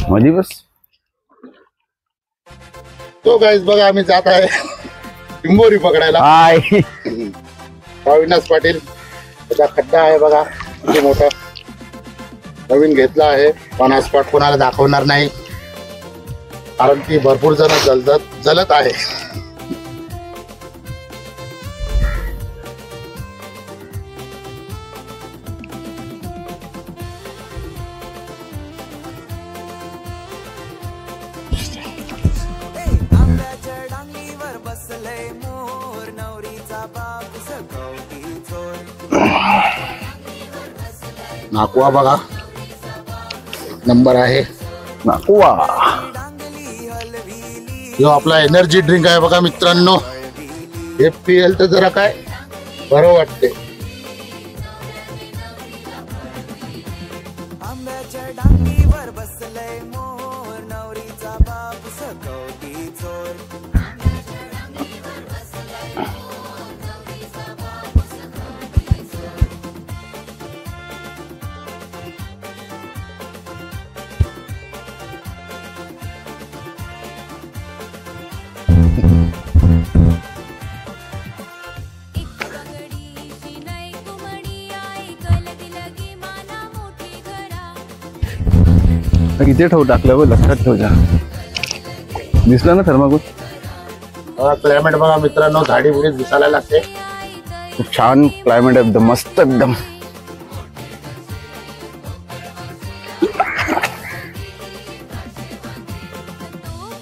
मध्ये बस. तो गाईस बघा आम्ही जात आहे चिंबोरी पकडायला. हाय अविनाश पाटील त्याचा खड्डा आहे बघा किती मोठा नवीन घेतला आहे. पण हा स्पॉट कोणाला दाखवणार नाही कारण की भरपूर जण जलत आहे. नाकुआ बघा नंबर आहे. नाकुआ जो आपला एनर्जी ड्रिंक आहे बघा मित्रांनो. हे पिएल तर जरा काय बरं वाटते. किती ठेवू टाकलं बघ लक्षात ठेव जा. दिसलं ना थर्माकोल. क्लायमेट बघा मित्रांनो झाडी बुडी दिसायला लागते. खूप छान क्लायमेट आहे एकदम मस्त एकदम.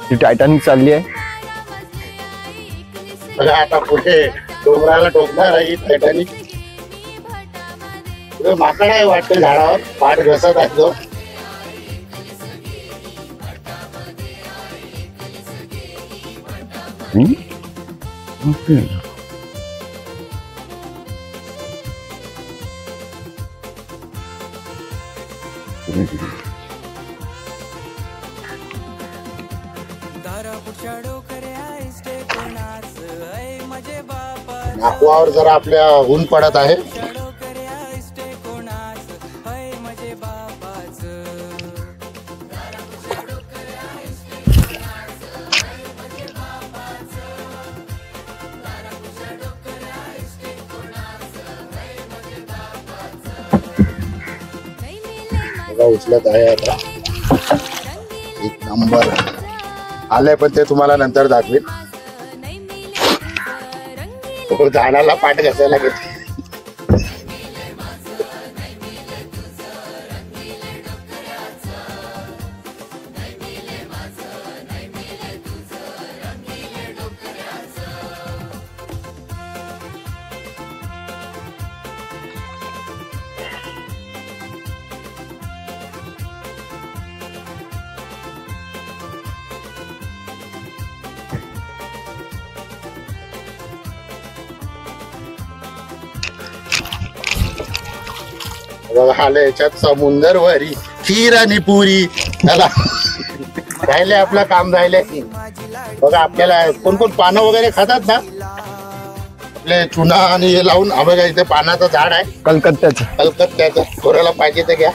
ती टायटॅनिक चालली आहे बघा. आता कुठे डोंगराला टोकणार आहे टायटॅनिक. माकड आहे वाटतं झाडावर पाठ घसत आहे तो. नाकुआवर जरा आपल्या ऊन पडत आहे. उचलत आहे आता. एक नंबर आलंय पण ते तुम्हाला नंतर दाखवेल. झाडाला पाठ घासायला घेते. बघा आले याच्यात समुंदर वरी खीर आणि पुरी. चला राहिले आपलं काम राहिले. बघा आपल्याला कोण कोण पानं वगैरे खातात ना आपले चुना आणि हे लावून. बघा इथे पानाचं झाड आहे कलकत्त्याचं. कोणाला पाहिजे ते घ्या.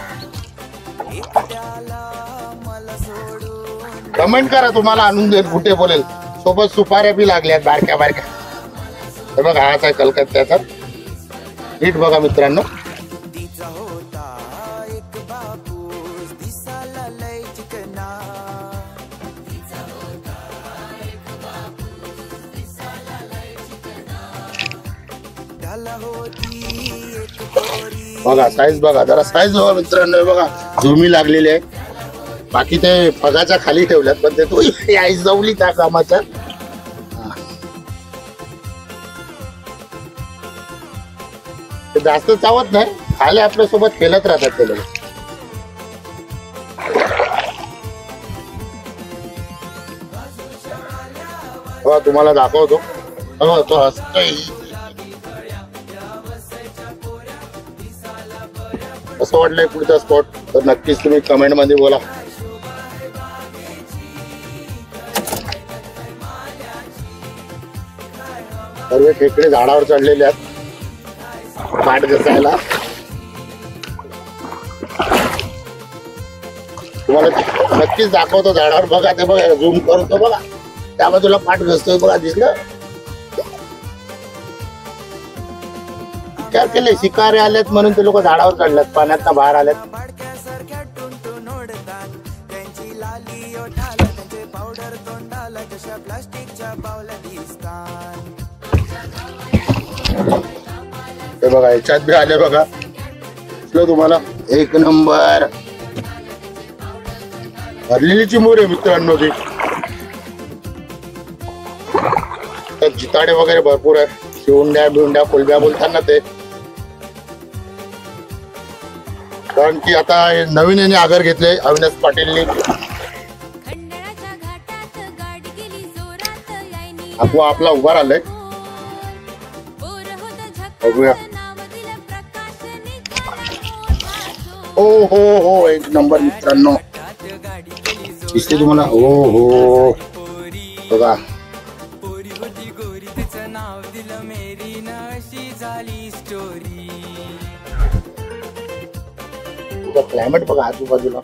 कमेंट करा तुम्हाला आणून देईल कुठे बोलेल. सोबत सुपाऱ्या बी लागल्यात बारक्या बारक्या. तर बघा हाच आहे कलकत्त्याचा. नीट बघा मित्रांनो. बघा साईज बघा जरा साईज बघा मित्रांनो. बघा झुमी लागलेली आहे. बाकी ते पगाच्या खाली ठेवल्यात पण ते तो आईस जवली त्या कामाच्या. ते जास्त चावत नाही खाली आपल्या सोबत खेळत राहतात ते लोक. बघा तुम्हाला दाखवतो. बघा तो हसतोय. कसं वाटलंय पुढचा स्पॉट तर नक्कीच तुम्ही कमेंट मध्ये बोला. सर्व खेकडे झाडावर चढलेले आहेत पाठ घसायला. तुम्हाला नक्कीच दाखवतो झाडावर. बघा ते बघा, झूम करतो बघा, त्या बाजूला पाठ घसतोय बघा, दिसलं. विचार केले शिकारी आलेत म्हणून ते लोक झाडावर चढलेत, पाण्यात बाहेर आलेत. ते बघा याच्यात बी आले बघा, तुम्हाला एक नंबर भरलेली चिमूर आहे मित्रांनो. ती जिताडे वगैरे भरपूर आहे, शिवंड्या बिवंड्या कोलब्या बोलताना ते. कारण की आता नवीन याने आगर घेतले अविनाश पाटीलने. आपला उभा राहिलाय, बघूया. हो हो हो, एक नंबर मित्रांनो दिसते तुम्हाला. हो हो बघा, क्लायमेट बघा आजूबाजूला.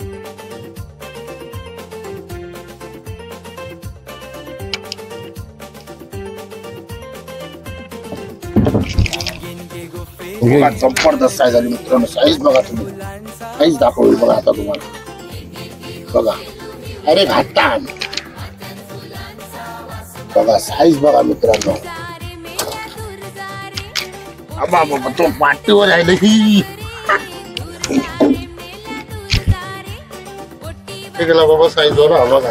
जबरदस्त साईज आली मित्रांनो. साईज बघा तुम्ही, साईज दाखवली बघा आता तुम्हाला. बघा अरे घाटान बघा, साईज बघा मित्रांनो. बाबा तो पाठीवर राहिले ही बाबा. साईज बघा बघा,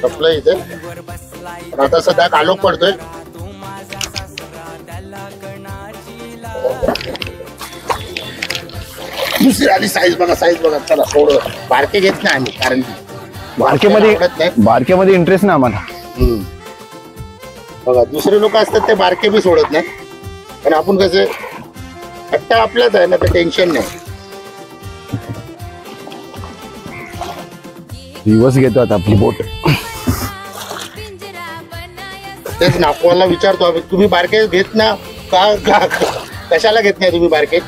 आपलं इथे आता सध्या कालोख पडतोय. दुसरी आली साईज बघा, साईज बघा. चला थोडं बारके घेत नाही आम्ही, कारण बारकेमध्ये इंटरेस्ट नाही आम्हाला. बघा दुसरे लोक असतात ते बारके बी सोडत नाही, पण आपण कसे हट्टा आपलाच आहे ना, तर टेन्शन नाही. दिवस घेतो आता आपली बोट. तेच नागपूरला विचारतो आम्ही, तुम्ही बारके घेत ना का? कशाला घेत नाही तुम्ही बारके?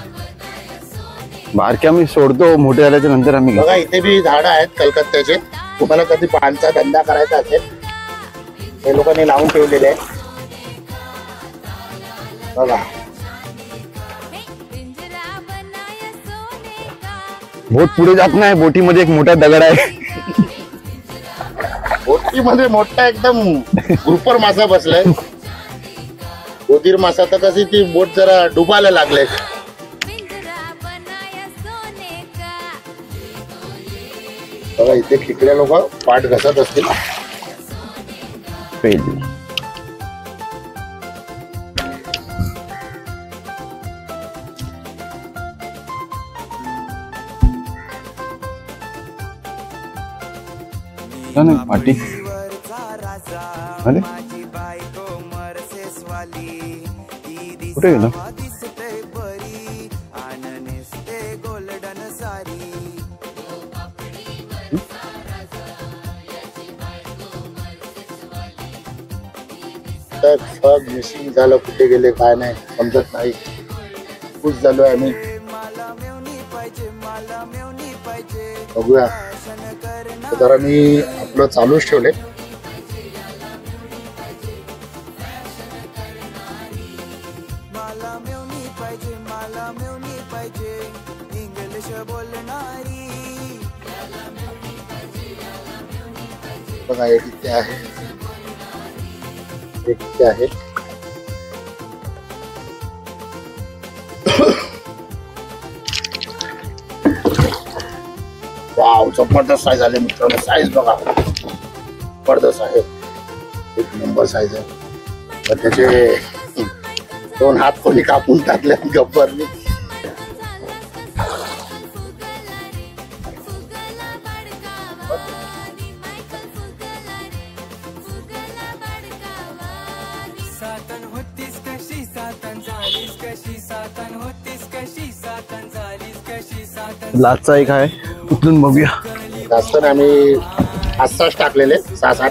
बारके आम्ही सोडतो, मोठे झाल्याच्या नंतर आम्ही. बघा इथे बी झाडं आहेत कलकत्त्याचे. तुम्हाला कधी पानचा धंदा करायचा असेल, हे लोकांनी लावून ठेवलेले आहे बघा. बोट पुढे जात नाही, बोटीमध्ये एक मोठा दगड आहे. बोटीमध्ये मोठा एकदम ग्रुपर मासा बसलाय. गोदीर मासा. तर कशी ती बोट जरा डुबायला लागले. बघा इथे खेकड्या लोक पाठ घसत असतील. पाठी अरे कुठे गेलं? फग मिसिंग झालं, कुठे गेले काय नाही समजत नाही. खुश झालोय आम्ही. बघूया जरा मी आपलं चालूच ठेवले. बघा एक इथे आहे, एक इथे आहे. वाव जबरदस्त साईज आले मित्रांनो. साईज बघा जबरदस्त आहे, एक नंबर साईज आहे. तर त्याचे 2 हात कोणी कापून टाकले गब्बरनी. लाचचा एक आहे, उचलून बघूया. जास्त आम्ही 5-6 टाकलेले, 6-7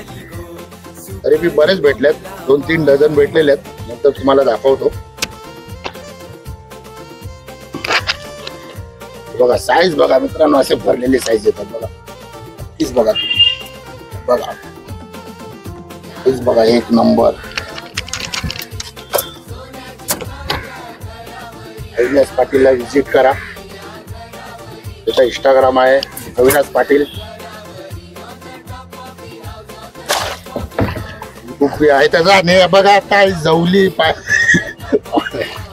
तरी बी बरेच भेटलेत. 2-3 डझन भेटलेले आहेत. नंतर तुम्हाला दाखवतो. बघा साईज बघा मित्रांनो, असे भरलेले साईज येतात बघा. नक्कीच बघा बघा हेच बघा एक नंबर. अविनाश पाटीलला विजिट करा. त्याचा इंस्टाग्राम आहे अविनाश पाटील. खूप आहे त्याचा. नाही बघा काय जवली पाय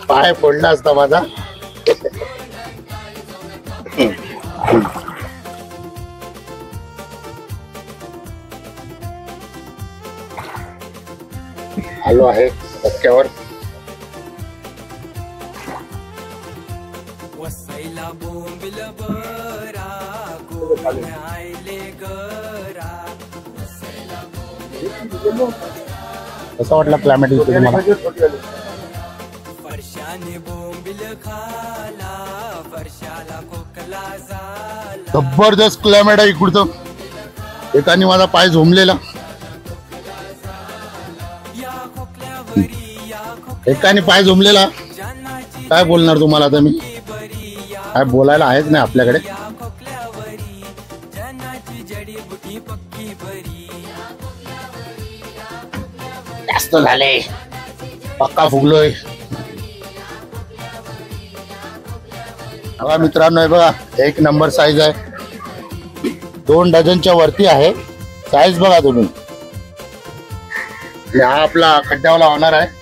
पाय पडला असता माझा. आलो आहे रस्त्यावर. कसं वाटलं क्लायमेट तुम्हाला? जबरदस्त क्लायमेट आहे इकडचं. एकाने माझा पाय झोंबलेला. एकाने पाय झोंबलेला. काय बोलणार तुम्हाला आता मी? काय बोलायला आहेच नाही आपल्याकडे. जास्त झाले. पक्का फुगलोय. बघा मित्रांनो, हे बघा एक नंबर साईज आहे. 2 डझनच्या वरती आहे साईज. बघा तुम्ही. हा आपला खड्ड्यावाला होणार आहे.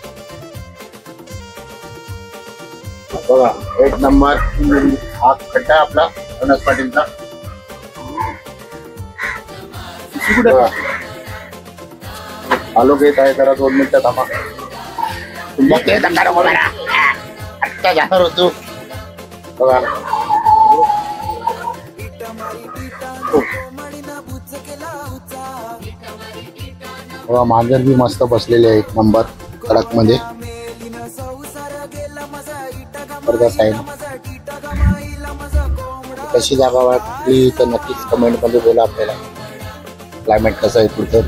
बघा एक नंबर. हा खड्डा आपला अविनाश पाटीलचा. आलो घेत आहे जरा 2 मिनिटं थांबा. आत्ता जाणार होतो. बघा बघा मांजर बी मस्त बसलेले आहे एक नंबर कडक मध्ये. कशी जागा वाटली तर नक्कीच कमेंट मध्ये बोला आपल्याला. क्लायमेट कसं आहे पुढचं.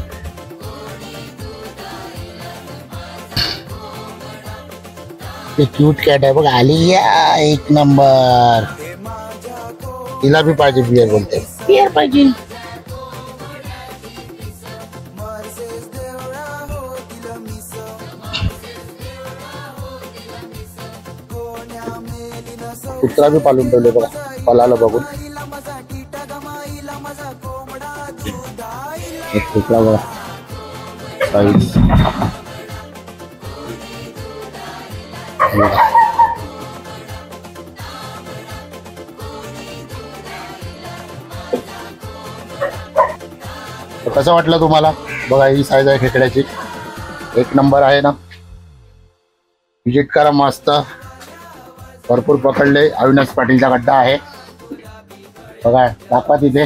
क्यूट कॅट आहे बघा. आली या एक नंबर. तिला बी पाहिजे बियर. बोलते बियर पाहिजे. कुत्रा बी पालून ठेवले बघा पलाला बघून. एक कुत्रा बघा साईज. कसं वाटलं तुम्हाला? बघा ही साईज आहे खेकड्याची. एक नंबर आहे ना. विजिट करा. मस्त भरपूर पकडले. अविनाश पाटीलचा गड्डा आहे बघा. दाखवा तिथे.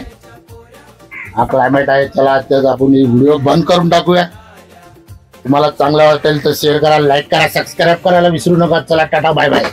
हा क्लायमेट आहे. चला आता आपण व्हिडिओ बंद करून टाकूया. तुम्हाला चांगला वाटेल तर शेअर करा, लाईक करा, सबस्क्राईब करायला विसरू नका. चला टाटा बाय बाय.